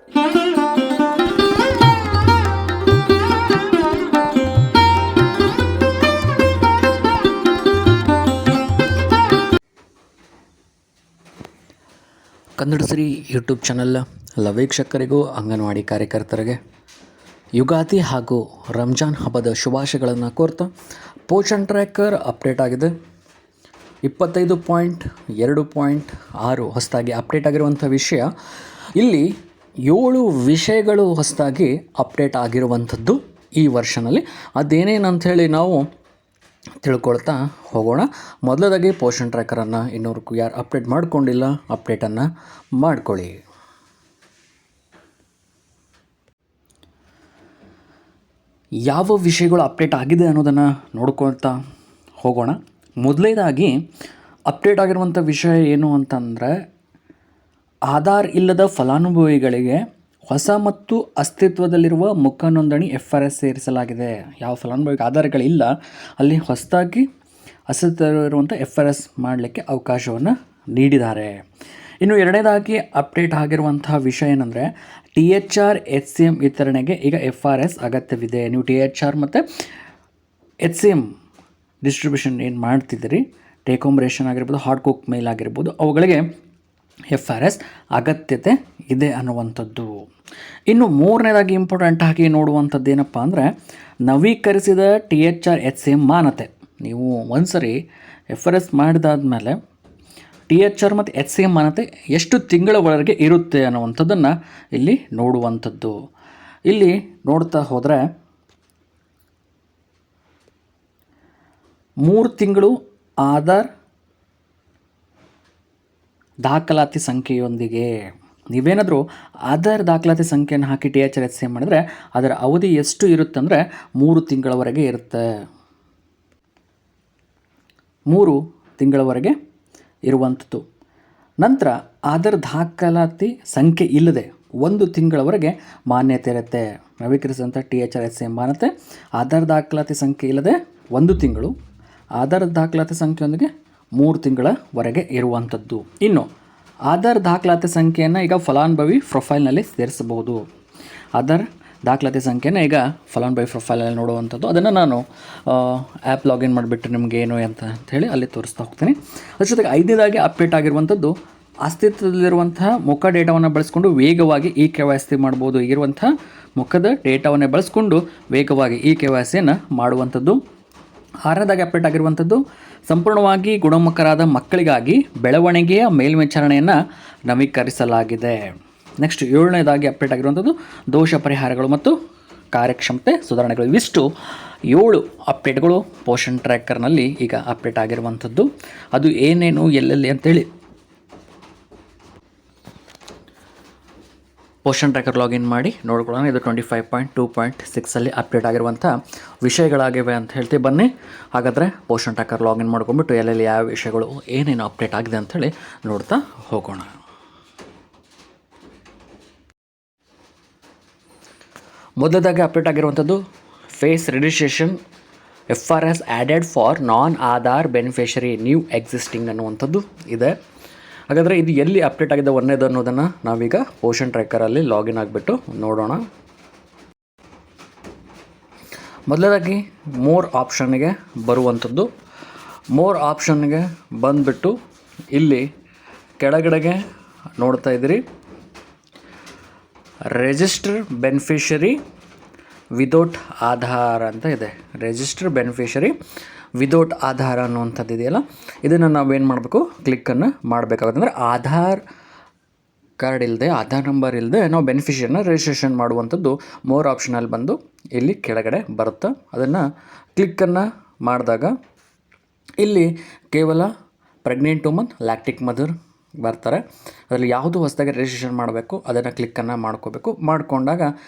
ಕನ್ನಡ ಸಿರಿ YouTube channel ಎಲ್ಲ ವೀಕ್ಷಕರಿಗೂ ಅಂಗನವಾಡಿ ಕಾರ್ಯಕರ್ತರಿಗೆ ಯುಗಾದಿ ಹಾಗೂ ರಂಜಾನ್ ಹಬ್ಬದ ಶುಭಾಶಯಗಳನ್ನು ಕೋರ್ತಾ ಪೋಷಣ್ ಟ್ರ್ಯಾಕರ್ ಅಪ್ಡೇಟ್ ಆಗಿದೆ. 25.2.6 ಹೊಸದಾಗಿ ಅಪ್ಡೇಟ್ ಆಗಿರುವಂಥ ವಿಷಯ. ಇಲ್ಲಿ 7 ವಿಷಯಗಳು ಹೊಸದಾಗಿ ಅಪ್ಡೇಟ್ ಆಗಿರುವಂಥದ್ದು ಈ ವರ್ಷನಲ್ಲಿ. ಅದೇನೇನಂಥೇಳಿ ನಾವು ತಿಳ್ಕೊಳ್ತಾ ಹೋಗೋಣ. ಮೊದಲದಾಗಿ ಪೋಷಣ್ ಟ್ರ್ಯಾಕರನ್ನು ಇನ್ನೂರಕ್ಕೂ ಯಾರು ಅಪ್ಡೇಟ್ ಮಾಡ್ಕೊಂಡಿಲ್ಲ ಅಪ್ಡೇಟನ್ನು ಮಾಡ್ಕೊಳ್ಳಿ. ಯಾವ ವಿಷಯಗಳು ಅಪ್ಡೇಟ್ ಆಗಿದೆ ಅನ್ನೋದನ್ನು ನೋಡ್ಕೊಳ್ತಾ ಹೋಗೋಣ. ಮೊದಲನೇದಾಗಿ ಅಪ್ಡೇಟ್ ಆಗಿರುವಂಥ ವಿಷಯ ಏನು ಅಂತಂದರೆ, ಆಧಾರ್ ಇಲ್ಲದ ಫಲಾನುಭವಿಗಳಿಗೆ ಹೊಸ ಮತ್ತು ಅಸ್ತಿತ್ವದಲ್ಲಿರುವ ಮುಖ ನೋಂದಣಿ FRS ಸೇರಿಸಲಾಗಿದೆ. ಯಾವ ಫಲಾನುಭವಿಗೆ ಆಧಾರಗಳಿಲ್ಲ ಅಲ್ಲಿ ಹೊಸದಾಗಿ ಅಸ್ತಿತ್ವದಲ್ಲಿರುವಂಥ FRS ಮಾಡಲಿಕ್ಕೆ ಅವಕಾಶವನ್ನು ನೀಡಿದ್ದಾರೆ. ಇನ್ನು ಎರಡನೇದಾಗಿ ಅಪ್ಡೇಟ್ ಆಗಿರುವಂತಹ ವಿಷಯ ಏನಂದರೆ, THR HCM ವಿತರಣೆಗೆ ಈಗ FRS ಅಗತ್ಯವಿದೆ. ನೀವು THR ಮತ್ತು HCM ಡಿಸ್ಟ್ರಿಬ್ಯೂಷನ್ ಏನು ಮಾಡ್ತಿದ್ದೀರಿ, ಟೇಕ್ ಹೋಮ್ ರೇಷನ್ ಆಗಿರ್ಬೋದು, ಹಾಟ್ ಕುಕ್ ಮೇಲ್ ಆಗಿರ್ಬೋದು, ಅವುಗಳಿಗೆ FRS ಅಗತ್ಯತೆ ಇದೆ ಅನ್ನುವಂಥದ್ದು. ಇನ್ನು ಮೂರನೇದಾಗಿ ಇಂಪಾರ್ಟೆಂಟ್ ಆಗಿ ನೋಡುವಂಥದ್ದು ಏನಪ್ಪ ಅಂದರೆ, ನವೀಕರಿಸಿದ THR HCM ಮಾನ್ಯತೆ. ನೀವು ಒಂದ್ಸರಿ FRS ಮಾಡಿದಾದ್ಮೇಲೆ THR ಮತ್ತು HCM ಮಾನ್ಯತೆ ಎಷ್ಟು ತಿಂಗಳವರೆಗೆ ಇರುತ್ತೆ ಅನ್ನುವಂಥದ್ದನ್ನು ಇಲ್ಲಿ ನೋಡುವಂಥದ್ದು. ಇಲ್ಲಿ ನೋಡ್ತಾ ಹೋದರೆ 3 ತಿಂಗಳು ಆಧಾರ್ ದಾಖಲಾತಿ ಸಂಖ್ಯೆಯೊಂದಿಗೆ. ನೀವೇನಾದರೂ ಆಧಾರ್ ದಾಖಲಾತಿ ಸಂಖ್ಯೆಯನ್ನು ಹಾಕಿ THR HCM ಮಾಡಿದರೆ ಅದರ ಅವಧಿ ಎಷ್ಟು ಇರುತ್ತೆ ಅಂದರೆ 3 ತಿಂಗಳವರೆಗೆ ಇರುತ್ತೆ. 3 ತಿಂಗಳವರೆಗೆ ಇರುವಂಥದ್ದು. ನಂತರ ಆಧಾರ್ ದಾಖಲಾತಿ ಸಂಖ್ಯೆ ಇಲ್ಲದೆ 1 ತಿಂಗಳವರೆಗೆ ಮಾನ್ಯತೆ ಇರುತ್ತೆ. ನವೀಕರಿಸಿದಂಥ THR HCM ಮಾನ್ಯತೆ, ಆಧಾರ್ ದಾಖಲಾತಿ ಸಂಖ್ಯೆ ಇಲ್ಲದೆ 1 ತಿಂಗಳು, ಆಧಾರ್ ದಾಖಲಾತಿ ಸಂಖ್ಯೆಯೊಂದಿಗೆ 3 ತಿಂಗಳವರೆಗೆ ಇರುವಂಥದ್ದು. ಇನ್ನು ಆಧಾರ್ ದಾಖಲಾತಿ ಸಂಖ್ಯೆಯನ್ನು ಈಗ ಫಲಾನುಭವಿ ಪ್ರೊಫೈಲ್ನಲ್ಲಿ ಸೇರಿಸಬಹುದು. ಆಧಾರ್ ದಾಖಲಾತಿ ಸಂಖ್ಯೆಯನ್ನು ಈಗ ಫಲಾನುಭವಿ ಪ್ರೊಫೈಲಲ್ಲಿ ನೋಡುವಂಥದ್ದು. ಅದನ್ನು ನಾನು ಆ್ಯಪ್ ಲಾಗಿನ್ ಮಾಡಿಬಿಟ್ಟು ನಿಮಗೆ ಏನು ಅಂತ ಹೇಳಿ ಅಲ್ಲಿ ತೋರಿಸ್ತಾ ಹೋಗ್ತೀನಿ. ಅದ್ರ ಜೊತೆಗೆ 5ನೇದಾಗಿ ಅಪ್ಡೇಟ್ ಆಗಿರುವಂಥದ್ದು, ಅಸ್ತಿತ್ವದಲ್ಲಿರುವಂತಹ ಮುಖ ಡೇಟಾವನ್ನು ಬಳಸ್ಕೊಂಡು ವೇಗವಾಗಿ KYC ಮಾಡ್ಬೋದು. ಈಗಿರುವಂಥ ಮುಖದ ಡೇಟಾವನ್ನೇ ಬಳಸ್ಕೊಂಡು ವೇಗವಾಗಿ KYCಯನ್ನು ಮಾಡುವಂಥದ್ದು. 6ನೇದಾಗಿ ಅಪ್ಡೇಟ್ ಆಗಿರುವಂಥದ್ದು, ಸಂಪೂರ್ಣವಾಗಿ ಗುಣಮುಖರಾದ ಮಕ್ಕಳಿಗಾಗಿ ಬೆಳವಣಿಗೆಯ ಮೇಲ್ವಿಚಾರಣೆಯನ್ನು ನವೀಕರಿಸಲಾಗಿದೆ. ನೆಕ್ಸ್ಟ್ 7ನೇದಾಗಿ ಅಪ್ಡೇಟ್ ಆಗಿರುವಂಥದ್ದು, ದೋಷ ಪರಿಹಾರಗಳು ಮತ್ತು ಕಾರ್ಯಕ್ಷಮತೆ ಸುಧಾರಣೆಗಳು. ಇವಿಷ್ಟು 7 ಅಪ್ಡೇಟ್ಗಳು ಪೋಷಣ್ ಟ್ರ್ಯಾಕರ್ನಲ್ಲಿ ಈಗ ಅಪ್ಡೇಟ್ ಆಗಿರುವಂಥದ್ದು. ಅದು ಏನೇನು ಎಲ್ಲೆಲ್ಲಿ ಅಂತೇಳಿ ಪೋಷಣ್ ಟ್ರ್ಯಾಕರ್ ಲಾಗಿನ್ ಮಾಡಿ ನೋಡ್ಕೊಳ್ಳೋಣ. ಇದು 25.2.6 ಅಪ್ಡೇಟ್ ಆಗಿರುವಂಥ ವಿಷಯಗಳಾಗಿವೆ ಅಂತ ಹೇಳ್ತೀವಿ. ಬನ್ನಿ ಹಾಗಾದರೆ ಪೋಷಣ್ ಟ್ರ್ಯಾಕರ್ ಲಾಗಿನ್ ಮಾಡ್ಕೊಂಬಿಟ್ಟು ಎಲ್ಲೆಲ್ಲಿ ಯಾವ ವಿಷಯಗಳು ಏನೇನು ಅಪ್ಡೇಟ್ ಆಗಿದೆ ಅಂಥೇಳಿ ನೋಡ್ತಾ ಹೋಗೋಣ. ಮೊದಲದಾಗಿ ಅಪ್ಡೇಟ್ ಆಗಿರುವಂಥದ್ದು, face registration FRS added for non Aadhaar beneficiary new existing ಅನ್ನುವಂಥದ್ದು ಇದೆ. ಹಾಗಾದರೆ ಇದು ಎಲ್ಲಿ ಅಪ್ಡೇಟ್ ಆಗಿದೆ ಒಂದೇದು ಅನ್ನೋದನ್ನು ನಾವೀಗ ಪೋಷಣ್ ಟ್ರ್ಯಾಕರಲ್ಲಿ ಲಾಗಿನ್ ಆಗಿಬಿಟ್ಟು ನೋಡೋಣ. ಮೊದಲದಾಗಿ ಮೋರ್ ಆಪ್ಷನ್ಗೆ ಬರುವಂಥದ್ದು. ಮೋರ್ ಆಪ್ಷನ್ಗೆ ಬಂದುಬಿಟ್ಟು ಇಲ್ಲಿ ಕೆಳಗಡೆಗೆ ನೋಡ್ತಾ ಇದ್ದೀರಿ, ರಿಜಿಸ್ಟರ್ ಬೆನಿಫಿಷರಿ ವಿದೌಟ್ ಆಧಾರ್ ಅಂತ ಇದೆ. ರಿಜಿಸ್ಟರ್ ಬೆನಿಫಿಷರಿ ವಿದೌಟ್ ಆಧಾರ್ ಅನ್ನುವಂಥದ್ದು ಇದೆಯಲ್ಲ, ಇದನ್ನು ನಾವೇನು ಮಾಡಬೇಕು, ಕ್ಲಿಕ್ಕನ್ನು ಮಾಡಬೇಕಾಗುತ್ತೆ. ಅಂದರೆ ಆಧಾರ್ ಕಾರ್ಡ್ ಇಲ್ಲದೆ, ಆಧಾರ್ ನಂಬರ್ ಇಲ್ಲದೆ ನಾವು ಬೆನಿಫಿಷರಿನ ರಿಜಿಸ್ಟ್ರೇಷನ್ ಮಾಡುವಂಥದ್ದು ಮೋರ್ ಆಪ್ಷನಲ್ಲಿ ಬಂದು ಇಲ್ಲಿ ಕೆಳಗಡೆ ಬರುತ್ತೆ. ಅದನ್ನು ಕ್ಲಿಕ್ಕನ್ನು ಮಾಡಿದಾಗ ಇಲ್ಲಿ ಕೇವಲ ಪ್ರೆಗ್ನೆಂಟ್ ವುಮನ್, ಲ್ಯಾಕ್ಟಿಕ್ ಮದರ್ ಬರ್ತಾರೆ. ಅದರಲ್ಲಿ ಯಾವುದು ಹೊಸದಾಗಿ ರಿಜಿಸ್ಟ್ರೇಷನ್ ಮಾಡಬೇಕು ಅದನ್ನು ಕ್ಲಿಕ್ಕನ್ನು ಮಾಡ್ಕೋಬೇಕು. ಮಾಡಿಕೊಂಡಾಗ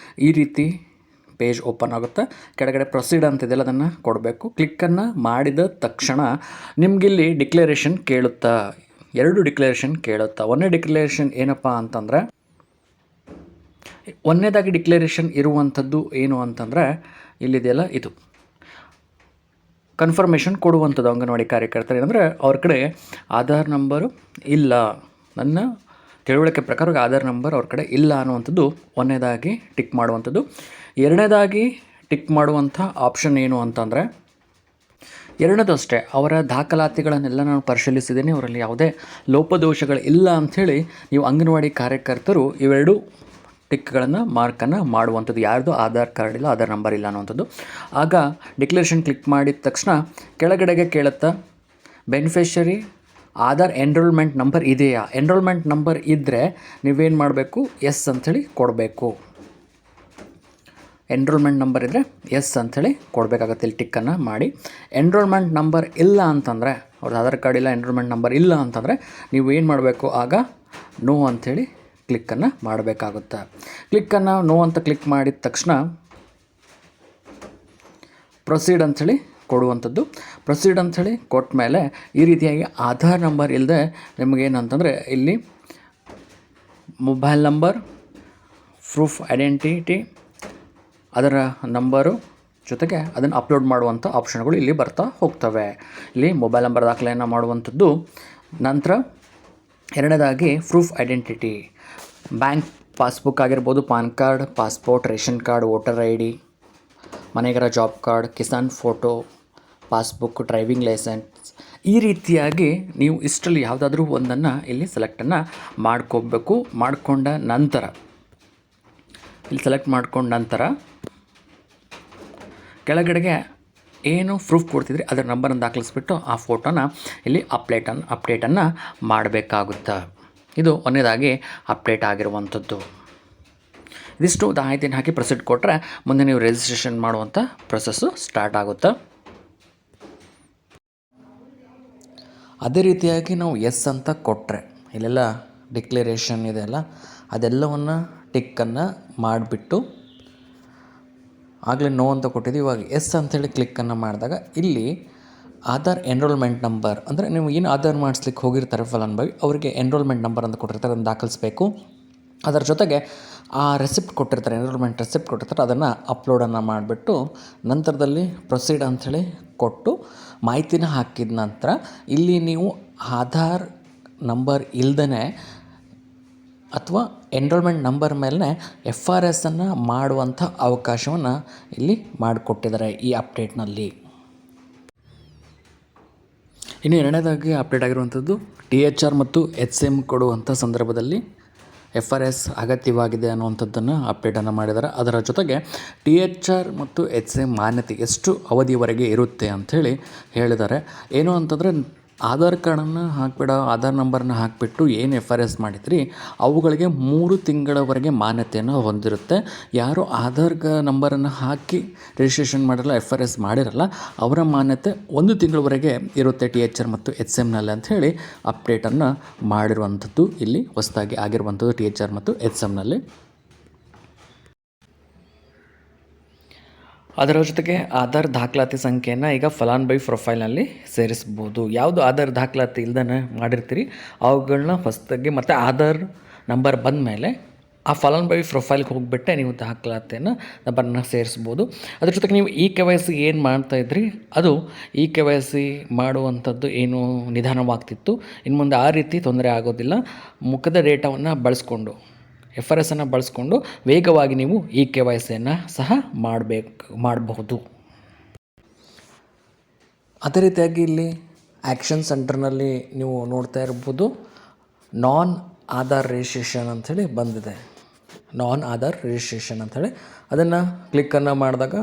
ಈ ರೀತಿ ಪೇಜ್ ಓಪನ್ ಆಗುತ್ತೆ. ಕೆಳಗಡೆ ಪ್ರೊಸೀಡ್ ಅಂತಿದೆಯಲ್ಲ ಅದನ್ನು ಕೊಡಬೇಕು. ಕ್ಲಿಕ್ಕನ್ನು ಮಾಡಿದ ತಕ್ಷಣ ನಿಮಗಿಲ್ಲಿ ಡಿಕ್ಲರೇಷನ್ ಕೇಳುತ್ತಾ, 2 ಡಿಕ್ಲರೇಷನ್ ಕೇಳುತ್ತಾ. ಒಂದನೇ ಡಿಕ್ಲರೇಷನ್ ಏನಪ್ಪ ಅಂತಂದರೆ, ಒಂದನೇದಾಗಿ ಡಿಕ್ಲರೇಷನ್ ಇರುವಂಥದ್ದು ಏನು ಅಂತಂದರೆ ಇಲ್ಲಿದೆಯಲ್ಲ, ಇದು ಕನ್ಫರ್ಮೇಷನ್ ಕೊಡುವಂಥದ್ದು ಅಂಗನವಾಡಿ ಕಾರ್ಯಕರ್ತರು. ಏನಂದರೆ ಅವ್ರ ಕಡೆ ಆಧಾರ್ ನಂಬರು ಇಲ್ಲ, ನನ್ನ ತಿಳುವಳಿಕೆ ಪ್ರಕಾರ ಆಧಾರ್ ನಂಬರ್ ಅವ್ರ ಕಡೆ ಇಲ್ಲ ಅನ್ನುವಂಥದ್ದು ಒಂದನೇದಾಗಿ ಟಿಕ್ ಮಾಡುವಂಥದ್ದು. ಎರಡನೇದಾಗಿ ಟಿಕ್ ಮಾಡುವಂಥ ಆಪ್ಷನ್ ಏನು ಅಂತಂದರೆ, ಎರಡನೇದು ಅಷ್ಟೇ, ಅವರ ದಾಖಲಾತಿಗಳನ್ನೆಲ್ಲ ನಾನು ಪರಿಶೀಲಿಸಿದ್ದೀನಿ, ಅವರಲ್ಲಿ ಯಾವುದೇ ಲೋಪದೋಷಗಳು ಇಲ್ಲ ಅಂಥೇಳಿ ನೀವು ಅಂಗನವಾಡಿ ಕಾರ್ಯಕರ್ತರು ಇವೆರಡು ಟಿಕ್ಗಳನ್ನು ಮಾರ್ಕನ್ನು ಮಾಡುವಂಥದ್ದು. ಯಾರ್ದು ಆಧಾರ್ ಕಾರ್ಡ್ ಇಲ್ಲ, ಆಧಾರ್ ನಂಬರ್ ಇಲ್ಲ ಅನ್ನುವಂಥದ್ದು. ಆಗ ಡಿಕ್ಲರೇಷನ್ ಕ್ಲಿಕ್ ಮಾಡಿದ ತಕ್ಷಣ ಕೆಳಗಡೆಗೆ ಕೇಳುತ್ತಾ ಬೆನಿಫಿಷರಿ ಆಧಾರ್ ಎನ್ರೋಲ್ಮೆಂಟ್ ನಂಬರ್ ಇದೆಯಾ. ಎನ್ರೋಲ್ಮೆಂಟ್ ನಂಬರ್ ಇದ್ದರೆ ನೀವೇನು ಮಾಡಬೇಕು, ಎಸ್ ಅಂಥೇಳಿ ಕೊಡಬೇಕು. ಎನ್ರೋಲ್ಮೆಂಟ್ ನಂಬರ್ ಇದ್ದರೆ ಎಸ್ ಅಂಥೇಳಿ ಕೊಡಬೇಕಾಗತ್ತೆ. ಇಲ್ಲಿ ಟಿಕ್ಕನ್ನು ಮಾಡಿ. ಎನ್ರೋಲ್ಮೆಂಟ್ ನಂಬರ್ ಇಲ್ಲ ಅಂತಂದರೆ, ಅವ್ರದ್ದು ಆಧಾರ್ ಕಾರ್ಡ್ ಇಲ್ಲ, ಎನ್ರೋಲ್ಮೆಂಟ್ ನಂಬರ್ ಇಲ್ಲ ಅಂತಂದರೆ ನೀವು ಏನು ಮಾಡಬೇಕು, ಆಗ ನೋ ಅಂಥೇಳಿ ಕ್ಲಿಕ್ಕನ್ನು ಮಾಡಬೇಕಾಗುತ್ತೆ. ಕ್ಲಿಕ್ಕನ್ನು ನೋ ಅಂತ ಕ್ಲಿಕ್ ಮಾಡಿದ ತಕ್ಷಣ ಪ್ರೊಸೀಡ್ ಅಂಥೇಳಿ ಕೊಡುವಂಥದ್ದು. ಪ್ರೊಸೀಡ್ ಅಂಥೇಳಿ ಕೊಟ್ಟ ಮೇಲೆ ಈ ರೀತಿಯಾಗಿ ಆಧಾರ್ ನಂಬರ್ ಇಲ್ಲದೆ ನಿಮಗೇನಂತಂದರೆ ಇಲ್ಲಿ ಮೊಬೈಲ್ ನಂಬರ್, ಪ್ರೂಫ್ ಐಡೆಂಟಿಟಿ, ಅದರ ನಂಬರು ಜೊತೆಗೆ ಅದನ್ನು ಅಪ್ಲೋಡ್ ಮಾಡುವಂಥ ಆಪ್ಷನ್ಗಳು ಇಲ್ಲಿ ಬರ್ತಾ ಹೋಗ್ತವೆ. ಇಲ್ಲಿ ಮೊಬೈಲ್ ನಂಬರ್ ದಾಖಲೆಯನ್ನು ಮಾಡುವಂಥದ್ದು. ನಂತರ ಎರಡನೇದಾಗಿ ಪ್ರೂಫ್ ಐಡೆಂಟಿಟಿ, ಬ್ಯಾಂಕ್ ಪಾಸ್ಬುಕ್ ಆಗಿರ್ಬೋದು, PAN card, passport, ration card, voter ID, ಮನೆಗರ job card, Kisan photo, passbook, driving licence, ಈ ರೀತಿಯಾಗಿ ನೀವು ಇಷ್ಟರಲ್ಲಿ ಯಾವುದಾದ್ರೂ ಒಂದನ್ನು ಇಲ್ಲಿ ಸೆಲೆಕ್ಟನ್ನು ಮಾಡ್ಕೋಬೇಕು. ಮಾಡಿಕೊಂಡ ನಂತರ ಇಲ್ಲಿ ಸೆಲೆಕ್ಟ್ ಮಾಡ್ಕೊಂಡ ನಂತರ ಕೆಳಗಡೆಗೆ ಏನು ಪ್ರೂಫ್ ಕೊಡ್ತಿದ್ರಿ ಅದರ ನಂಬರನ್ನು ದಾಖಲಿಸ್ಬಿಟ್ಟು ಆ ಫೋಟೋನ ಇಲ್ಲಿ ಅಪ್ಡೇಟನ್ನು ಮಾಡಬೇಕಾಗುತ್ತೆ. ಇದು ಒಂದನೇದಾಗಿ ಅಪ್ಡೇಟ್ ಆಗಿರುವಂಥದ್ದು. ಇದಿಷ್ಟು ಮಾಹಿತಿನ ಹಾಕಿ ಪ್ರೊಸೀಡ್ ಕೊಟ್ಟರೆ ಮುಂದೆ ನೀವು ರಿಜಿಸ್ಟ್ರೇಷನ್ ಮಾಡುವಂಥ ಪ್ರೊಸೆಸ್ಸು ಸ್ಟಾರ್ಟ್ ಆಗುತ್ತೆ. ಅದೇ ರೀತಿಯಾಗಿ ನಾವು ಎಸ್ ಅಂತ ಕೊಟ್ಟರೆ ಇಲ್ಲೆಲ್ಲ ಡಿಕ್ಲರೇಷನ್ ಇದೆಯಲ್ಲ ಅದೆಲ್ಲವನ್ನು ಟಿಕ್ಕನ್ನು ಮಾಡಿಬಿಟ್ಟು, ಆಗಲೇ ನೋ ಅಂತ ಕೊಟ್ಟಿದ್ದೀವಿ, ಇವಾಗ ಎಸ್ ಅಂಥೇಳಿ ಕ್ಲಿಕ್ಕನ್ನು ಮಾಡಿದಾಗ ಇಲ್ಲಿ ಆಧಾರ್ ಎನ್ರೋಲ್ಮೆಂಟ್ ನಂಬರ್ ಅಂದರೆ ನೀವು ಏನು ಆಧಾರ್ ಮಾಡಿಸ್ಲಿಕ್ಕೆ ಹೋಗಿರ್ತಾರೆ ಫಲಾನುಭವಿ ಅವರಿಗೆ ಎನ್ರೋಲ್ಮೆಂಟ್ ನಂಬರ್ ಅಂತ ಕೊಟ್ಟಿರ್ತಾರೆ, ಅದನ್ನು ದಾಖಲಿಸಬೇಕು. ಅದರ ಜೊತೆಗೆ ಆ ರೆಸಿಪ್ಟ್ ಕೊಟ್ಟಿರ್ತಾರೆ, ಎನ್ರೋಲ್ಮೆಂಟ್ ರೆಸಿಪ್ಟ್ ಕೊಟ್ಟಿರ್ತಾರೆ, ಅದನ್ನು ಅಪ್ಲೋಡನ್ನು ಮಾಡಿಬಿಟ್ಟು ನಂತರದಲ್ಲಿ ಪ್ರೊಸೀಡ್ ಅಂಥೇಳಿ ಕೊಟ್ಟು ಮಾಹಿತಿನ ಹಾಕಿದ ನಂತರ ಇಲ್ಲಿ ನೀವು ಆಧಾರ್ ನಂಬರ್ ಇಲ್ಲದೇ ಅಥವಾ ಎನ್ರೋಲ್ಮೆಂಟ್ ನಂಬರ್ ಮೇಲೆ FRS ಮಾಡುವಂಥ ಅವಕಾಶವನ್ನು ಇಲ್ಲಿ ಮಾಡಿಕೊಟ್ಟಿದ್ದಾರೆ ಈ ಅಪ್ಡೇಟ್ನಲ್ಲಿ. ಇನ್ನು ಎರಡನೇದಾಗಿ ಅಪ್ಡೇಟ್ ಆಗಿರುವಂಥದ್ದು THR ಮತ್ತು HM ಕೊಡುವಂಥ ಸಂದರ್ಭದಲ್ಲಿ FRS ಅಗತ್ಯವಾಗಿದೆ ಅನ್ನುವಂಥದ್ದನ್ನು ಅಪ್ಡೇಟನ್ನು ಮಾಡಿದ್ದಾರೆ. ಅದರ ಜೊತೆಗೆ THR ಮತ್ತು HM ಮಾನ್ಯತೆ ಎಷ್ಟು ಅವಧಿಯವರೆಗೆ ಇರುತ್ತೆ ಅಂಥೇಳಿ ಹೇಳಿದ್ದಾರೆ. ಏನು ಅಂತಂದರೆ ಆಧಾರ್ ಕಾರ್ಡನ್ನು ಹಾಕಿಬಿಡ, ಆಧಾರ್ ನಂಬರನ್ನ ಹಾಕಿಬಿಟ್ಟು ಏನು FRS ಮಾಡಿದ್ರಿ ಅವುಗಳಿಗೆ 3 ತಿಂಗಳವರೆಗೆ ಮಾನ್ಯತೆಯನ್ನು ಹೊಂದಿರುತ್ತೆ. ಯಾರು ಆಧಾರ್ ನಂಬರನ್ನು ಹಾಕಿ ರಿಜಿಸ್ಟ್ರೇಷನ್ ಮಾಡಿರಲ್ಲ, FRS ಮಾಡಿರಲ್ಲ, ಅವರ ಮಾನ್ಯತೆ 1 ತಿಂಗಳವರೆಗೆ ಇರುತ್ತೆ THR ಮತ್ತು HMನಲ್ಲಿ ಅಂಥೇಳಿ ಅಪ್ಡೇಟನ್ನು ಮಾಡಿರುವಂಥದ್ದು ಇಲ್ಲಿ ಹೊಸದಾಗಿ ಆಗಿರುವಂಥದ್ದು THR ಮತ್ತು HMನಲ್ಲಿ. ಅದರ ಜೊತೆಗೆ ಆಧಾರ್ ದಾಖಲಾತಿ ಸಂಖ್ಯೆಯನ್ನು ಈಗ ಫಲಾನುಭವಿ ಪ್ರೊಫೈಲ್ನಲ್ಲಿ ಸೇರಿಸ್ಬೋದು. ಯಾವುದು ಆಧಾರ್ ದಾಖಲಾತಿ ಇಲ್ದೇ ಮಾಡಿರ್ತೀರಿ ಅವುಗಳನ್ನ ಹೊಸದಾಗಿ ಮತ್ತು ಆಧಾರ್ ನಂಬರ್ ಬಂದ ಮೇಲೆ ಆ ಫಲಾನುಭವಿ ಪ್ರೊಫೈಲ್ಗೆ ಹೋಗಿಬಿಟ್ಟೆ ನೀವು ದಾಖಲಾತಿಯನ್ನು ನಂಬರನ್ನ ಸೇರಿಸ್ಬೋದು. ಅದ್ರ ಜೊತೆಗೆ ನೀವು KYC ಏನು ಮಾಡ್ತಾಯಿದ್ರಿ ಅದು KYC ಮಾಡುವಂಥದ್ದು ಏನು ನಿಧಾನವಾಗ್ತಿತ್ತು, ಇನ್ನು ಮುಂದೆ ಆ ರೀತಿ ತೊಂದರೆ ಆಗೋದಿಲ್ಲ. ಮುಖದ ಡೇಟಾವನ್ನು ಬಳಸ್ಕೊಂಡು FRS ಬಳಸ್ಕೊಂಡು ವೇಗವಾಗಿ ನೀವು KYCಯನ್ನು ಸಹ ಮಾಡಬಹುದು. ಅದೇ ರೀತಿಯಾಗಿ ಇಲ್ಲಿ ಆ್ಯಕ್ಷನ್ ಸೆಂಟರ್ನಲ್ಲಿ ನೀವು ನೋಡ್ತಾ ಇರ್ಬೋದು, ನಾನ್ ಆಧಾರ್ ರಿಜಿಸ್ಟ್ರೇಷನ್ ಅಂಥೇಳಿ ಬಂದಿದೆ. ನಾನ್ ಆಧಾರ್ ರಿಜಿಸ್ಟ್ರೇಷನ್ ಅಂಥೇಳಿ ಅದನ್ನು ಕ್ಲಿಕ್ಕನ್ನು ಮಾಡಿದಾಗ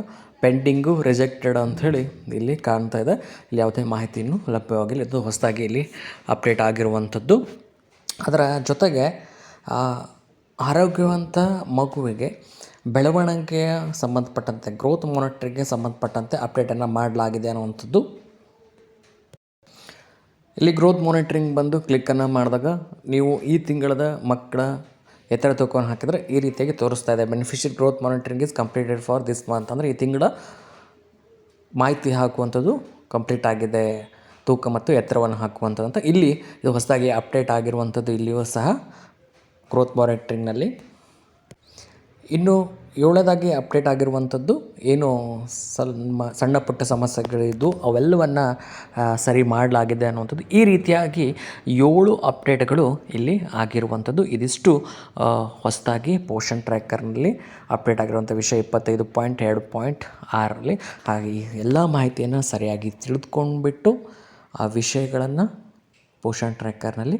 ಪೆಂಡಿಂಗು, ರಿಜೆಕ್ಟೆಡ್ ಅಂಥೇಳಿ ಇಲ್ಲಿ ಕಾಣ್ತಾ ಇದೆ. ಇಲ್ಲಿ ಯಾವುದೇ ಮಾಹಿತಿಯೂ ಲಭ್ಯವಾಗಿಲ್ಲ. ಇದು ಹೊಸದಾಗಿ ಇಲ್ಲಿ ಅಪ್ಡೇಟ್ ಆಗಿರುವಂಥದ್ದು. ಅದರ ಜೊತೆಗೆ ಆರೋಗ್ಯವಂತ ಮಗುವಿಗೆ ಬೆಳವಣಿಗೆಯ ಸಂಬಂಧಪಟ್ಟಂತೆ, ಗ್ರೋತ್ ಮಾನಿಟರಿಂಗ್ಗೆ ಸಂಬಂಧಪಟ್ಟಂತೆ ಅಪ್ಡೇಟನ್ನು ಮಾಡಲಾಗಿದೆ ಅನ್ನುವಂಥದ್ದು. ಇಲ್ಲಿ ಗ್ರೋತ್ ಮಾನಿಟರಿಂಗ್ ಬಂದು ಕ್ಲಿಕ್ಕನ್ನು ಮಾಡಿದಾಗ ನೀವು ಈ ತಿಂಗಳದ ಮಕ್ಕಳ ಎತ್ತರ ತೂಕವನ್ನು ಹಾಕಿದರೆ ಈ ರೀತಿಯಾಗಿ ತೋರಿಸ್ತಾ ಇದೆ. Beneficiary growth monitoring is completed for this month, ಅಂದರೆ ಈ ತಿಂಗಳ ಮಾಹಿತಿ ಹಾಕುವಂಥದ್ದು ಕಂಪ್ಲೀಟ್ ಆಗಿದೆ, ತೂಕ ಮತ್ತು ಎತ್ತರವನ್ನು ಹಾಕುವಂಥದ್ದು ಅಂತ. ಇಲ್ಲಿ ಇದು ಹೊಸದಾಗಿ ಅಪ್ಡೇಟ್ ಆಗಿರುವಂಥದ್ದು ಇಲ್ಲಿಯೂ ಸಹ ಗ್ರೋತ್ ಮಾನಿಟರಿಂಗ್ನಲ್ಲಿ. ಇನ್ನು ಏಳನೇದಾಗಿ ಅಪ್ಡೇಟ್ ಆಗಿರುವಂಥದ್ದು ಏನು ಸಣ್ಣ ಪುಟ್ಟ ಸಮಸ್ಯೆಗಳಿದ್ದು ಅವೆಲ್ಲವನ್ನು ಸರಿ ಮಾಡಲಾಗಿದೆ ಅನ್ನುವಂಥದ್ದು. ಈ ರೀತಿಯಾಗಿ 7 ಅಪ್ಡೇಟ್ಗಳು ಇಲ್ಲಿ ಆಗಿರುವಂಥದ್ದು. ಇದಿಷ್ಟು ಹೊಸದಾಗಿ ಪೋಷನ್ ಟ್ರ್ಯಾಕರ್ನಲ್ಲಿ ಅಪ್ಡೇಟ್ ಆಗಿರುವಂಥ ವಿಷಯ 25.2.6ರಲ್ಲಿ. ಹಾಗೆ ಈ ಎಲ್ಲ ಮಾಹಿತಿಯನ್ನು ಸರಿಯಾಗಿ ತಿಳಿದುಕೊಂಡ್ಬಿಟ್ಟು ಆ ವಿಷಯಗಳನ್ನು ಪೋಷನ್ ಟ್ರ್ಯಾಕರ್ನಲ್ಲಿ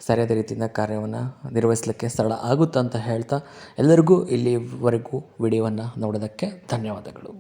ಸರಿಯಾದ ರೀತಿಯಿಂದ ಕಾರ್ಯವನ್ನು ನಿರ್ವಹಿಸಲಿಕ್ಕೆ ಸರಳ ಆಗುತ್ತೆ ಅಂತ ಹೇಳ್ತಾ ಎಲ್ಲರಿಗೂ ಇಲ್ಲಿವರೆಗೂ ವಿಡಿಯೋವನ್ನು ನೋಡೋದಕ್ಕೆ ಧನ್ಯವಾದಗಳು.